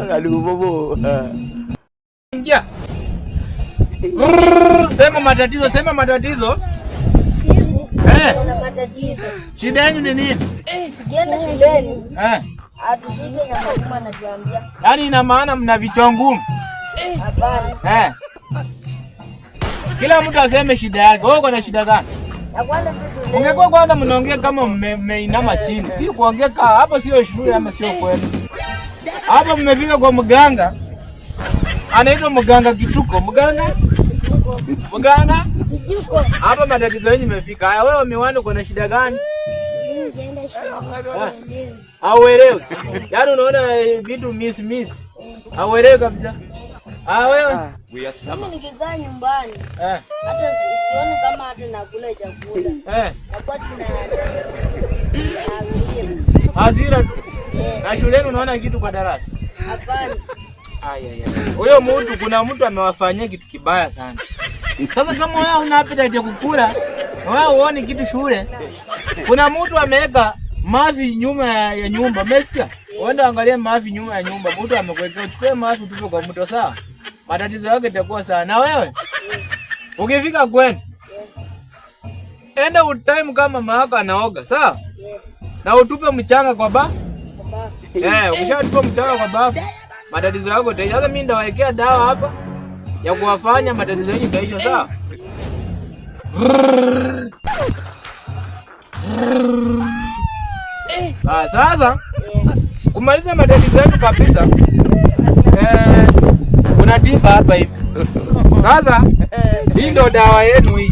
Aduh bobo. Ingia. Sema matatizo, sema matatizo. Kuna matatizo. Shida yenu ni nini? Tukienda shuleni. Atushike na mwalimu anatuambia. Yaani ina maana mna vichwa ngumu? Hapana. Kila mtu aseme shida yake. Wewe uko na shida gani? Ungekuwa kwanza mnaongea kama mmeinama chini. Si kuongea hapo, sio shule ama sio kweli. Hapo mmefika kwa mganga. Anaitwa mganga kituko. Mganga? Mganga? Kituko. Hapa matatizo yenu imefika. Haya, wewe miwani uko na shida gani? Hauelewi. Yaani unaona vitu miss. Hauelewi kabisa. Wewe? Kama nikikaa nyumbani. Hata sioni kama hata nakula chakula. Nakuwa tuna hasira tu. Na shuleni unaona kitu kwa darasa? Hapana. Huyo mtu, kuna mtu amewafanyia kitu kibaya sana. Sasa kama wewe una appetite ya kukula, wewe uone kitu shule. Kuna mtu ameweka mavi nyuma ya nyumba. Umesikia? Uende angalia mavi nyuma ya nyumba. Mtu amekuwekea, uchukue mavi tupe kwa mto, sawa? Matatizo yake itakuwa sawa. Na wewe ukifika kwenu, enda utime kama mama yako anaoga, sawa? Na utupe mchanga kwa bafu. Ukishatupa mchanga kwa bafu, matatizo yako itaisha. Sasa mimi ndawekea dawa hapa ya kuwafanya matatizo yenu itaisha, sawa? Sasa kumaliza matatizo yenu kabisa, kuna tiba hapa hivi. Sasa hii ndio dawa yenu hii.